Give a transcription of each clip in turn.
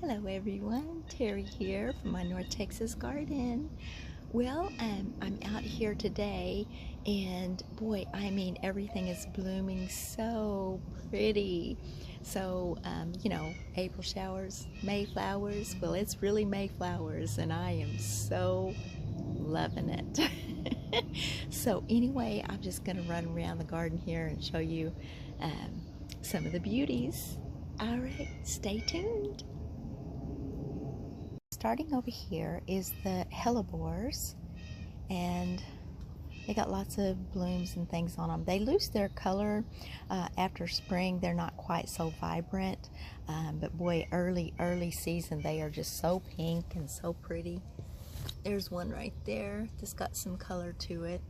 Hello everyone, Terry here from my North Texas garden. Well, I'm out here today and boy, I mean everything is blooming so pretty. So, April showers, May flowers, well it's really May flowers and I am so loving it. So anyway, I'm just going to run around the garden here and show you some of the beauties. Alright, stay tuned. Starting over here is the hellebores, and they got lots of blooms and things on them. They lose their color after spring. They're not quite so vibrant, but boy, early season they are just so pink and so pretty. There's one right there that's got some color to it.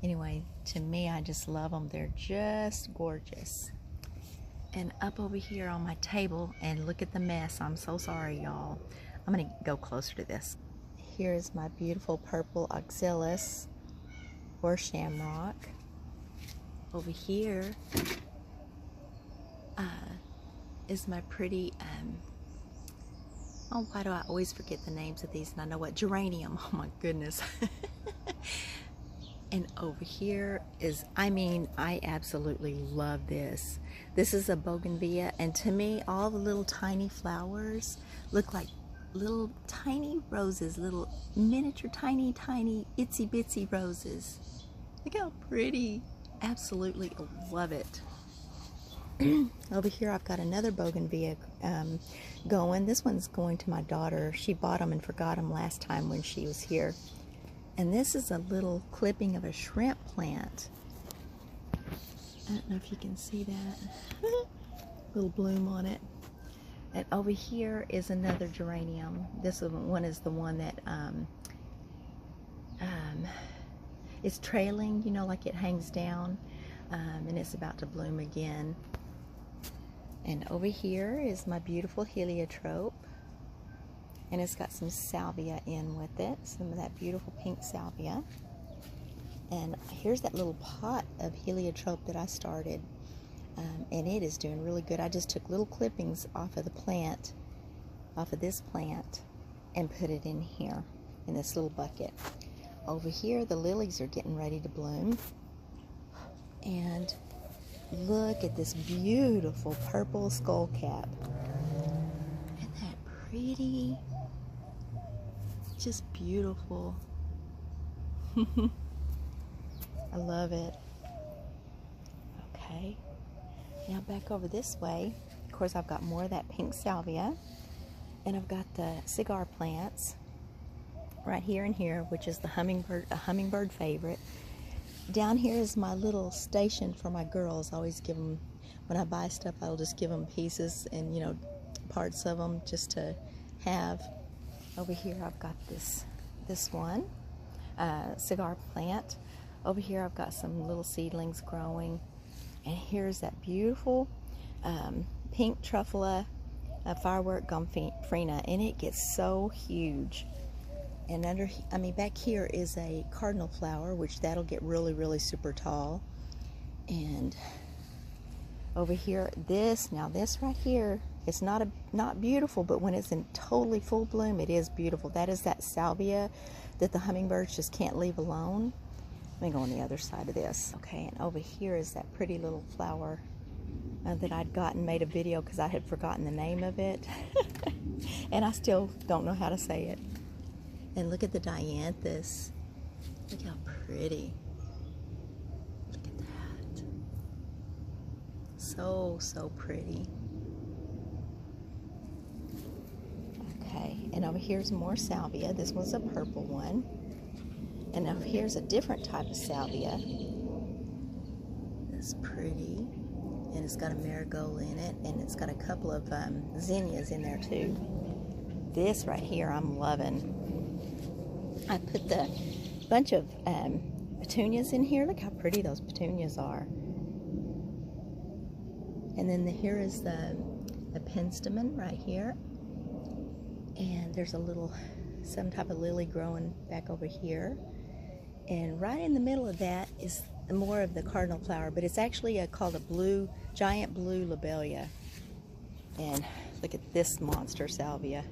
Anyway, to me, I just love them. They're just gorgeous. And up over here on my table, and look at the mess. I'm so sorry, y'all. I'm gonna go closer to this. Here's my beautiful purple oxalis or shamrock. Over here is my pretty, oh, why do I always forget the names of these? And I know what, geranium, oh my goodness. And over here is, I absolutely love this. This is a bougainvillea, and to me, all the little tiny flowers look like little tiny roses, little miniature tiny itsy bitsy roses. Look how pretty. Absolutely love it. Over here I've got another bougainvillea going. This one's going to my daughter. She bought them and forgot them last time when she was here. And this is a little clipping of a shrimp plant. I don't know if you can see that. Little bloom on it. And over here is another geranium. This one is the one that is trailing, you know, like it hangs down, and it's about to bloom again. And over here is my beautiful heliotrope, and it's got some salvia in with it, some of that beautiful pink salvia. And here's that little pot of heliotrope that I started. And it is doing really good. I just took little clippings off of the plant, off of this plant, and put it in here, in this little bucket. Over here, the lilies are getting ready to bloom. And look at this beautiful purple skullcap. Isn't that pretty? Just beautiful. I love it. Okay. Now back over this way, of course I've got more of that pink salvia, and I've got the cigar plants right here and here, which is the a hummingbird favorite. Down here is my little station for my girls. I always give them, when I buy stuff, I'll just give them pieces and, you know, parts of them just to have. Over here I've got this one, cigar plant. Over here I've got some little seedlings growing. And here's that beautiful pink truffula firework gomphrena, and it gets so huge. And back here is a cardinal flower, which that'll get really super tall. And over here, this right here, it's not beautiful, but when it's in totally full bloom, it is beautiful. That is that salvia that the hummingbirds just can't leave alone. Let me go on the other side of this. Okay, and over here is that pretty little flower that I'd gotten, made a video because I had forgotten the name of it. And I still don't know how to say it. And look at the dianthus. Look how pretty. Look at that. So pretty. Okay, and over here's more salvia. This one's a purple one. And now here's a different type of salvia. It's pretty, and it's got a marigold in it, and it's got a couple of zinnias in there too. This right here I'm loving. I put the bunch of petunias in here. Look how pretty those petunias are. And then here is the penstemon right here. And there's a little, some type of lily growing back over here. And right in the middle of that is more of the cardinal flower, but it's actually called a giant blue lobelia. And Look at this monster salvia.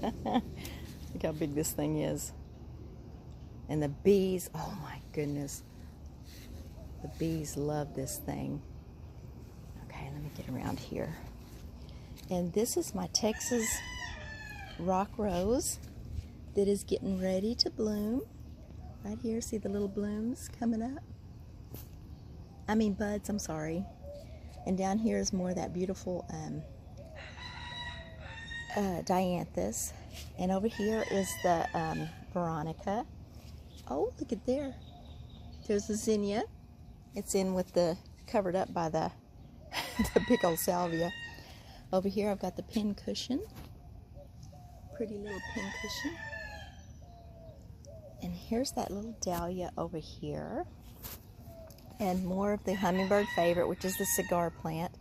Look how big this thing is. And the bees, oh my goodness. The bees love this thing. Okay, let me get around here. And this is my Texas rock rose that is getting ready to bloom. Right here, see the little blooms coming up? I mean buds, I'm sorry. And down here is more of that beautiful dianthus. And over here is the Veronica. Oh, look at there. There's the zinnia. It's in with the, covered up by the, the big old salvia. Over here I've got the pin cushion. Pretty little pin cushion. And here's that little dahlia over here. And more of the hummingbird favorite, which is the cigar plant.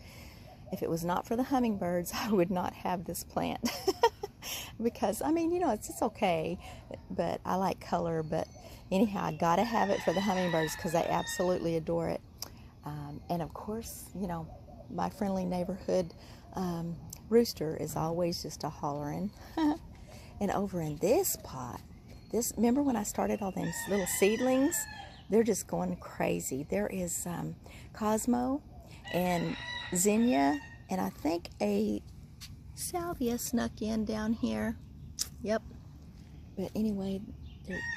If it was not for the hummingbirds, I would not have this plant. Because, I mean, you know, it's okay, but I like color. But anyhow, I gotta have it for the hummingbirds because I absolutely adore it. And of course, you know, my friendly neighborhood rooster is always just a hollering. And over in this pot, remember when I started all these little seedlings? They're just going crazy. There is Cosmo and zinnia, and I think a salvia snuck in down here. Yep. But anyway,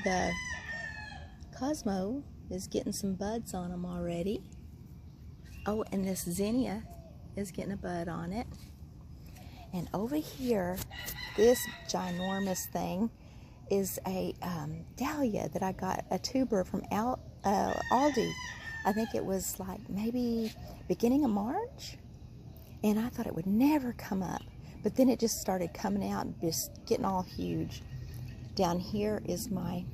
the Cosmo is getting some buds on them already. Oh, and this zinnia is getting a bud on it. And over here, this ginormous thing is a dahlia that I got a tuber from Aldi. I think it was like maybe beginning of March, and I thought it would never come up, but then it just started coming out and just getting all huge. Down here is my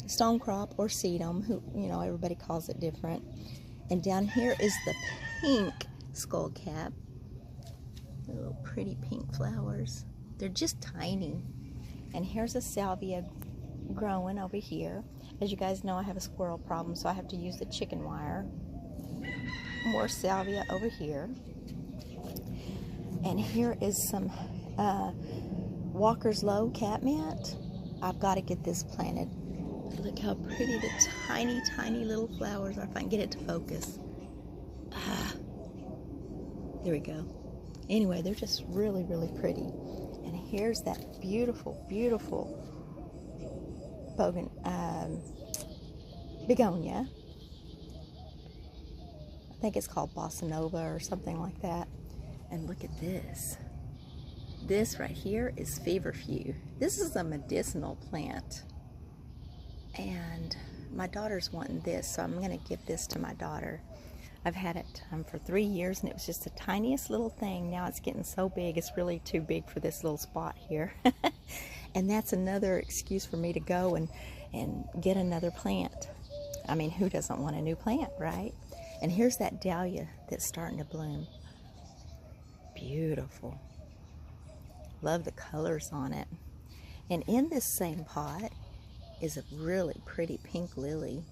stonecrop or sedum, who, you know, everybody calls it different. And down here is the pink skullcap. The little pretty pink flowers. They're just tiny. And here's a salvia growing over here. As you guys know, I have a squirrel problem, so I have to use the chicken wire. More salvia over here. And here is some Walker's Low catmint. I've got to get this planted. Look how pretty the tiny, tiny little flowers are. If I can get it to focus. There we go. Anyway, they're just really, really pretty. And here's that beautiful, beautiful begonia. I think it's called Bossa Nova or something like that. And look at this. This right here is feverfew. This is a medicinal plant. And my daughter's wanting this, so I'm going to give this to my daughter. I've had it for 3 years, and it was just the tiniest little thing. Now it's getting so big, it's really too big for this little spot here. And that's another excuse for me to go and get another plant. I mean, who doesn't want a new plant, right? And here's that dahlia that's starting to bloom. Beautiful. Love the colors on it. And in this same pot is a really pretty pink lily.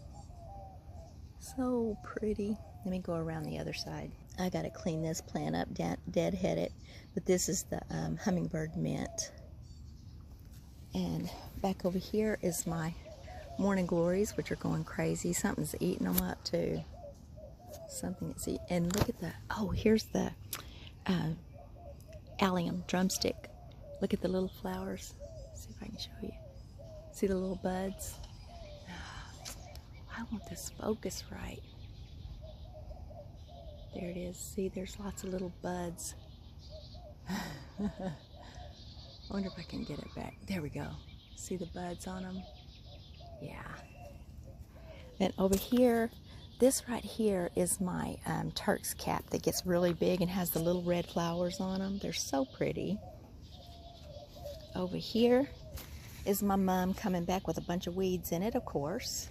So pretty. Let me go around the other side. I gotta clean this plant up, deadhead it. But this is the hummingbird mint. And back over here is my morning glories, which are going crazy. Something's eating them up too. Something is eating. And look at the, oh, here's the allium drumstick. Look at the little flowers. Let's see if I can show you. See the little buds? I want this focus right. There it is. See, there's lots of little buds. I wonder if I can get it back. There we go. See the buds on them? Yeah. And over here, this right here is my Turk's cap that gets really big and has the little red flowers on them. They're so pretty. Over here is my mom coming back with a bunch of weeds in it, of course.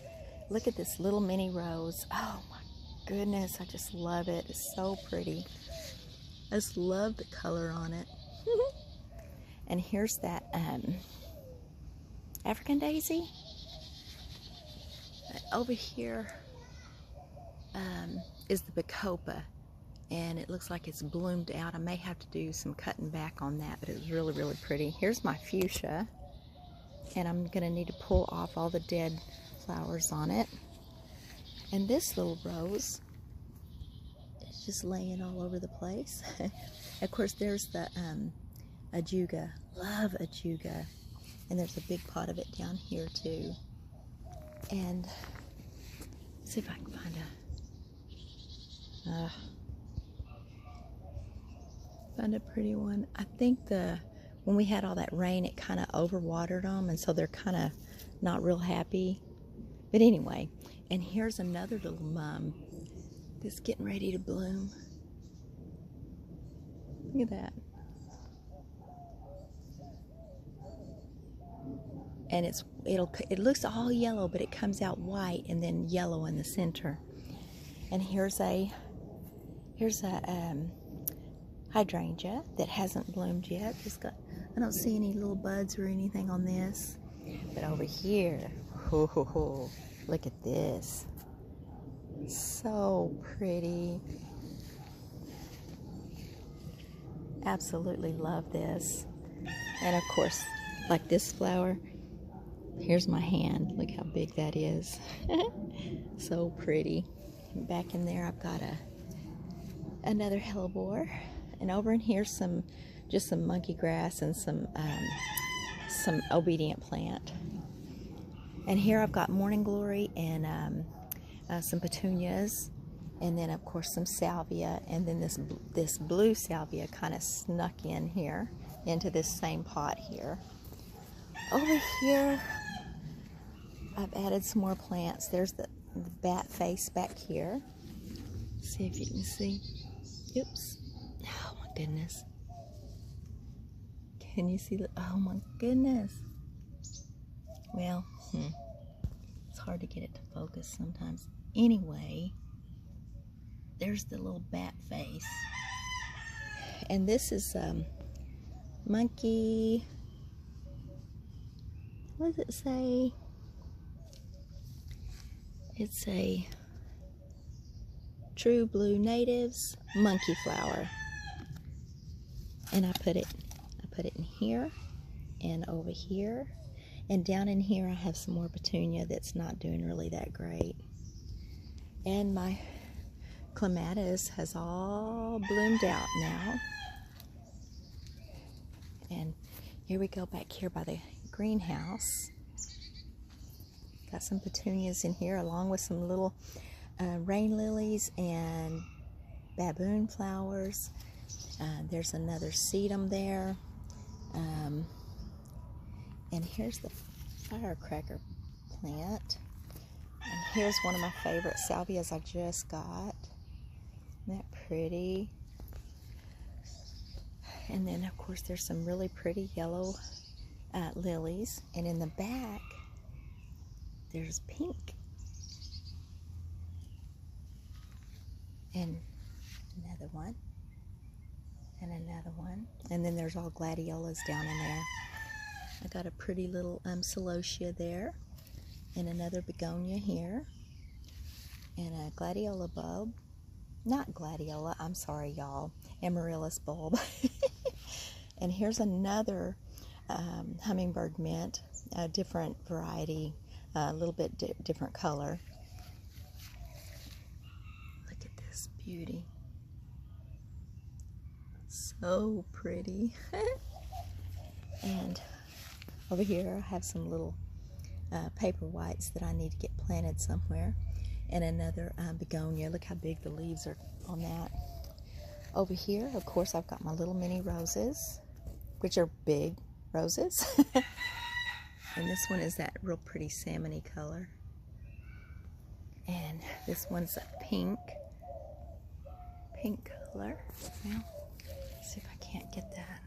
Look at this little mini rose. Oh my goodness, I just love it. It's so pretty. I just love the color on it. And here's that African daisy. Over here is the bacopa. and it looks like it's bloomed out. I may have to do some cutting back on that, but it was really, really pretty. Here's my fuchsia, and I'm gonna need to pull off all the dead flowers on it. And this little rose is just laying all over the place. Of course, there's the ajuga. Love ajuga. And there's a big pot of it down here too. And let's see if I can find a pretty one. I think when we had all that rain, it kind of overwatered them, and so they're kind of not real happy. But anyway, and here's another little mum that's getting ready to bloom. Look at that. And it looks all yellow, but it comes out white and then yellow in the center. And here's a hydrangea that hasn't bloomed yet. I don't see any little buds or anything on this. But over here, look at this. So pretty. Absolutely love this. And of course, like this flower, here's my hand. Look how big that is. So pretty. Back in there, I've got another hellebore, and over in here just some monkey grass and some obedient plant. And here I've got morning glory and some petunias, and then of course some salvia, and then this blue salvia kind of snuck in here into this same pot here. Over here, I've added some more plants. There's the bat face back here. See if you can see. Oops. Oh my goodness. Can you see the, oh my goodness. Well, it's hard to get it to focus sometimes. Anyway, there's the little bat face. And this is monkey, what does it say? It's a True Blue Natives monkey flower. And I put it in here and over here. And down in here I have some more petunia that's not doing really that great. And my clematis has all bloomed out now. And here we go back here by the greenhouse. Got some petunias in here along with some little rain lilies and baboon flowers. There's another sedum there. And here's the firecracker plant. And here's one of my favorite salvias I just got. Isn't that pretty? And then of course there's some really pretty yellow lilies. And in the back, there's pink. And another one. And another one. And then there's all gladiolas down in there. I got a pretty little celosia there. And another begonia here. And a gladiola bulb. Not gladiola, I'm sorry y'all. Amaryllis bulb. And here's another hummingbird mint. A different variety. A little bit different color. Look at this beauty. So pretty. And over here I have some little paper whites that I need to get planted somewhere. And another begonia. Look how big the leaves are on that. Over here, of course, I've got my little mini roses, which are big roses. And this one is that real pretty salmony color. And this one's a pink color. Well, let's see if I can't get that.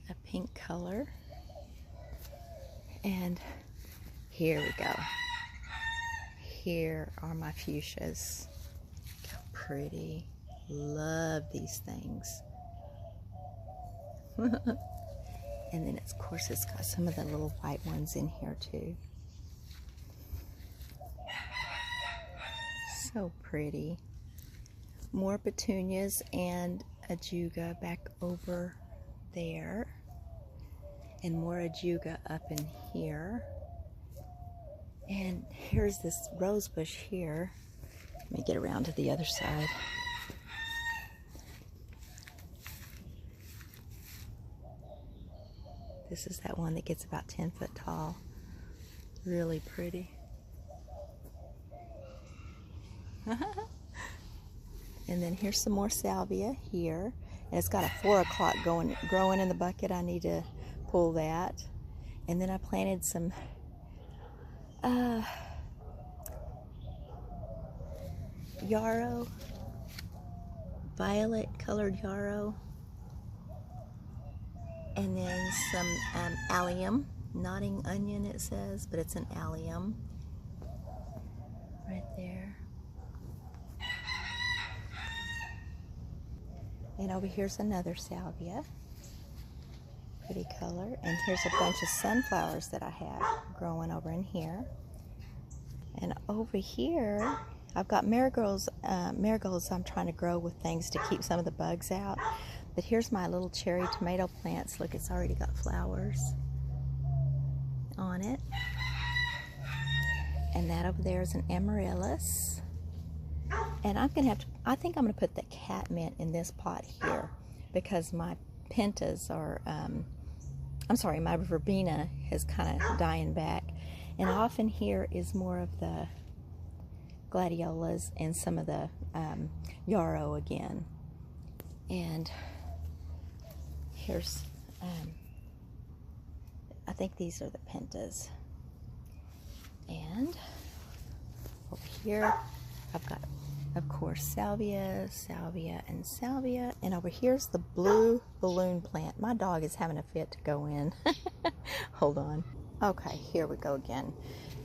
A pink color. And here we go. Here are my fuchsias. Look how pretty. Love these things. And then, of course, it's got some of the little white ones in here, too. So pretty. more petunias and ajuga back over there, and more ajuga up in here. And here's this rose bush here. Let me get around to the other side. This is that one that gets about 10 foot tall. Really pretty. And then here's some more salvia here. And it's got a 4 o'clock growing in the bucket. I need to pull that. And then I planted some yarrow, violet colored yarrow. And then some allium, nodding onion it says, but it's an allium right there. And over here's another salvia, pretty color. And here's a bunch of sunflowers that I have growing over in here. And over here, I've got marigolds. Marigolds I'm trying to grow with things to keep some of the bugs out. But here's my little cherry tomato plants. Look, it's already got flowers on it. And that over there is an amaryllis. And I'm gonna have to, I think I'm gonna put the catmint in this pot here because my pentas are, I'm sorry, my verbena is kind of dying back. And off in here is more of the gladiolas and some of the yarrow again. And here's, I think these are the pentas. And over here, I've got, of course, salvia, salvia, and salvia. And over here's the blue balloon plant. My dog is having a fit to go in. Hold on. Okay, here we go again.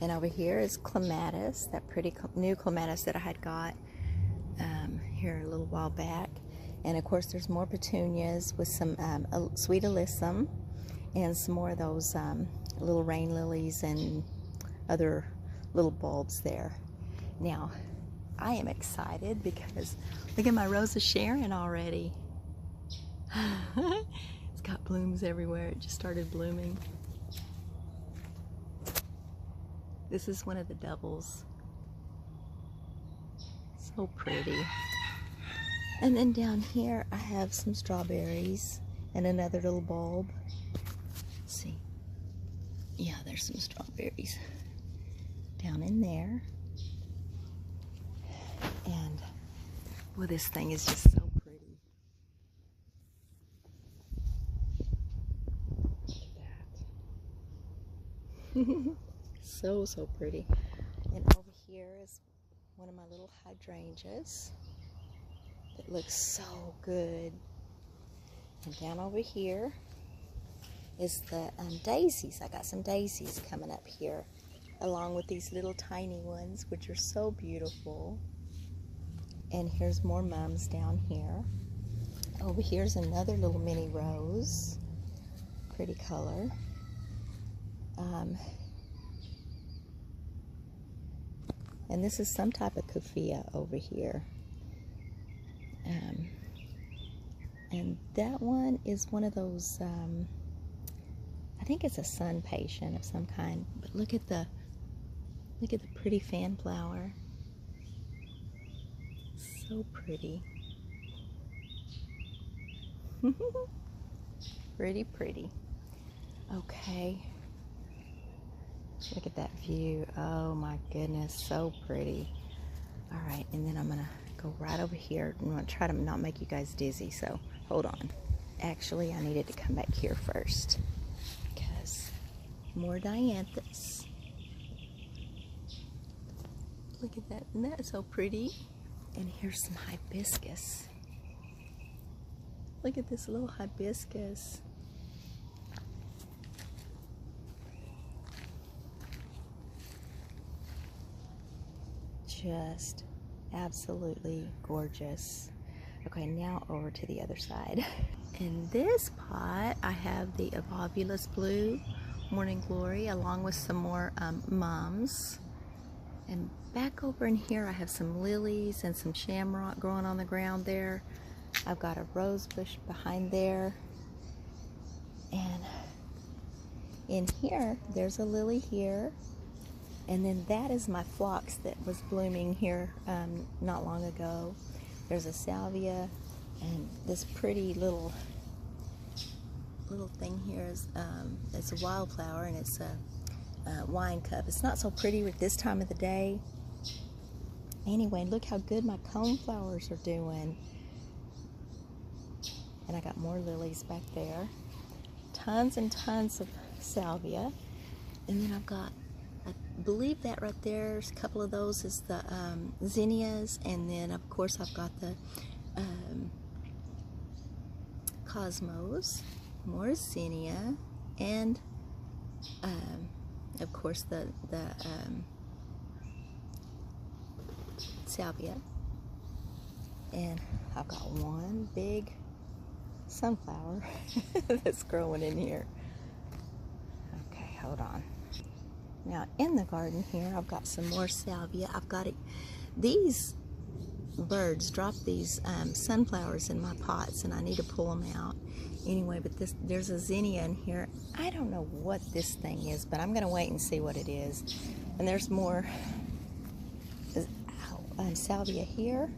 And over here is clematis, that pretty new clematis that I had got here a little while back. And of course, there's more petunias with some sweet alyssum and some more of those little rain lilies and other little bulbs there. Now, I am excited because look at my Rose of Sharon already. It's got blooms everywhere. It just started blooming. This is one of the doubles. So pretty. And then down here I have some strawberries and another little bulb. Let's see. Yeah, there's some strawberries down in there. And well, this thing is just so pretty. Look at that. So pretty. And over here is one of my little hydrangeas. It looks so good. And down over here is the daisies. I got some daisies coming up here along with these little tiny ones, which are so beautiful. And here's more mums down here. Over here's another little mini rose. Pretty color. And this is some type of keffiyeh over here. And that one is one of those, I think it's a sun patient of some kind. But look at the pretty fan flower. So pretty. Pretty. Okay. Look at that view. Oh my goodness, so pretty. All right, and then I'm gonna go right over here. I'm gonna try to not make you guys dizzy, so hold on. Actually, I needed to come back here first because more dianthus. Look at that, isn't that so pretty? And here's some hibiscus. Look at this little hibiscus. Just absolutely gorgeous. Okay, now over to the other side. In this pot, I have the Evolvulus Blue Morning Glory along with some more mums. And back over in here I have some lilies and some shamrock growing on the ground there. I've got a rose bush behind there. And in here, there's a lily here. And then that is my phlox that was blooming here not long ago. There's a salvia, and this pretty little thing here is it's a wildflower, and it's a wine cup. It's not so pretty with this time of the day. Anyway, look how good my coneflowers are doing. And I got more lilies back there. Tons and tons of salvia. And then I've got, I believe that right there, a couple of those is the zinnias, and then of course I've got the cosmos, more zinnia, and of course the salvia. And I've got one big sunflower that's growing in here. Okay, hold on. Now in the garden here I've got some more salvia. I've got it. These birds drop these sunflowers in my pots, and I need to pull them out anyway. But there's a zinnia in here. I don't know what this thing is, but I'm gonna wait and see what it is. And there's more salvia here,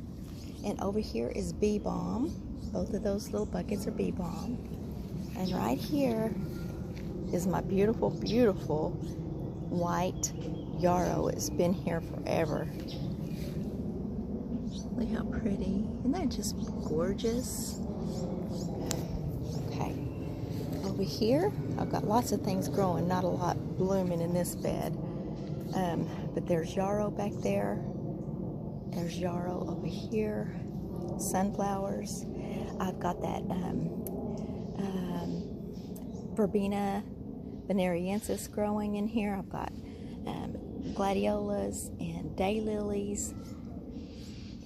and over here is bee balm. Both of those little buckets are bee balm. And right here is my beautiful, beautiful white yarrow. It's been here forever. Look how pretty. Isn't that just gorgeous? Okay. Over here, I've got lots of things growing, not a lot blooming in this bed. But there's yarrow back there. There's yarrow over here. Sunflowers. I've got that verbena bonariensis growing in here. I've got gladiolas and daylilies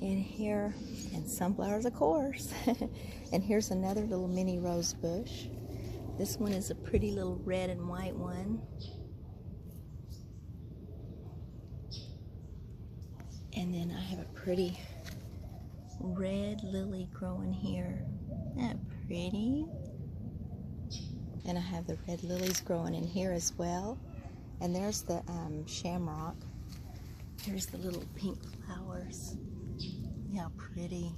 in here, and sunflowers, of course. And here's another little mini rose bush. This one is a pretty little red and white one. And then I have a pretty red lily growing here. Isn't that pretty? And I have the red lilies growing in here as well. And there's the shamrock. Here's the little pink flowers. How pretty.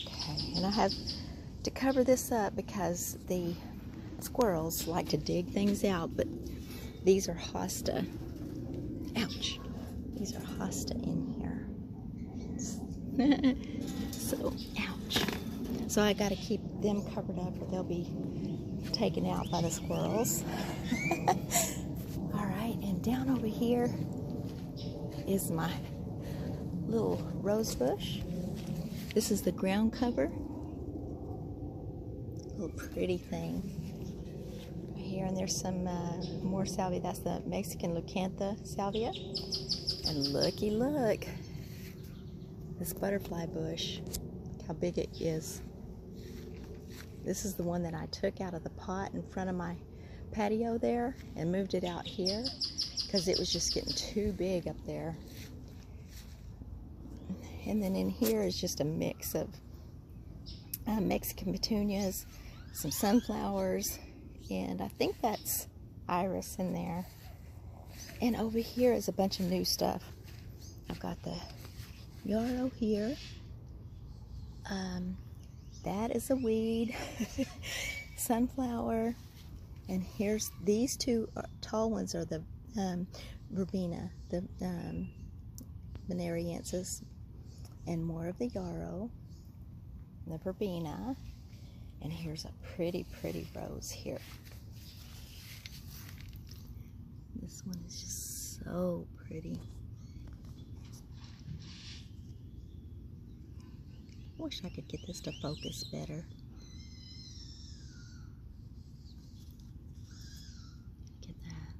Okay, and I have to cover this up because the squirrels like to dig things out, but these are hosta. Ouch. These are hosta in here. So, ouch. So I gotta keep them covered up or they'll be taken out by the squirrels. Alright, and down over here is my little rose bush. This is the ground cover. Little pretty thing. Here, and there's some more salvia. That's the Mexican leucantha salvia. And looky look, this butterfly bush, look how big it is. This is the one that I took out of the pot in front of my patio there and moved it out here because it was just getting too big up there. And then in here is just a mix of Mexican petunias, some sunflowers, and I think that's iris in there. And over here is a bunch of new stuff. I've got the yarrow here. That is a weed. Sunflower. And here's these two tall ones are the verbena, the bonariensis, and more of the yarrow, the verbena. And here's a pretty, pretty rose here. This one is just so pretty. I wish I could get this to focus better. Look at that.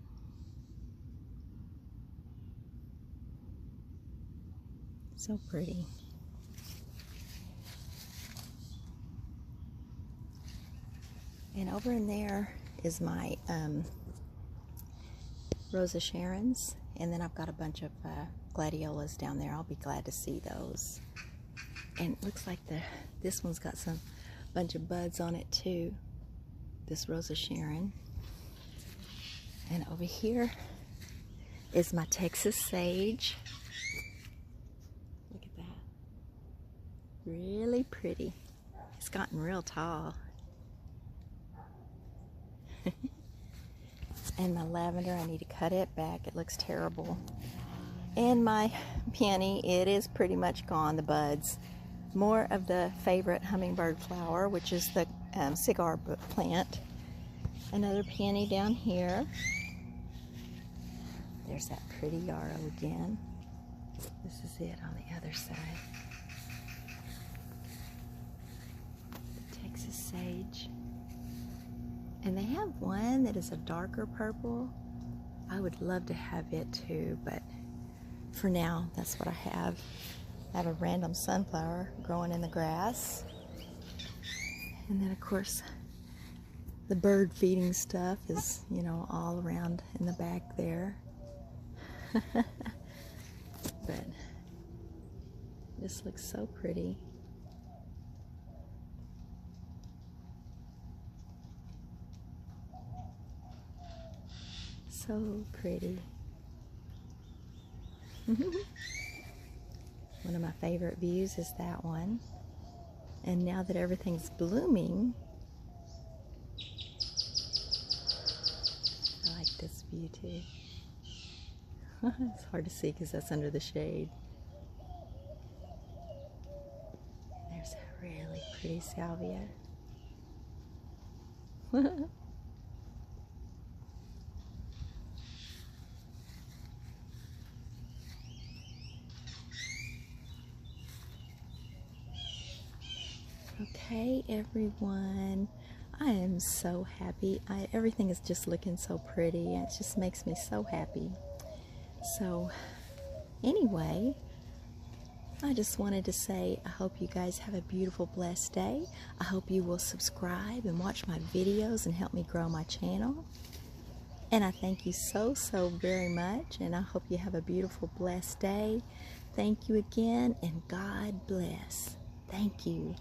So pretty. And over in there is my Rosa Sharons, and then I've got a bunch of gladiolas down there. I'll be glad to see those. And it looks like this one's got some bunch of buds on it too, this Rosa Sharon. And over here is my Texas sage. Look at that. Really pretty. It's gotten real tall. And my lavender, I need to cut it back. It looks terrible. And my peony, it is pretty much gone, the buds. More of the favorite hummingbird flower, which is the cigar plant. Another peony down here. There's that pretty yarrow again. This is it on the other side. The Texas sage. And they have one that is a darker purple. I would love to have it too, but for now, that's what I have. I have a random sunflower growing in the grass. And then, of course, the bird feeding stuff is, you know, all around in the back there. But this looks so pretty. So pretty. One of my favorite views is that one. And now that everything's blooming, I like this view too. It's hard to see because that's under the shade. There's a really pretty salvia. Okay, everyone, I am so happy. Everything is just looking so pretty. It just makes me so happy. So, anyway, I just wanted to say I hope you guys have a beautiful, blessed day. I hope you will subscribe and watch my videos and help me grow my channel. And I thank you so, so very much. And I hope you have a beautiful, blessed day. Thank you again, and God bless. Thank you.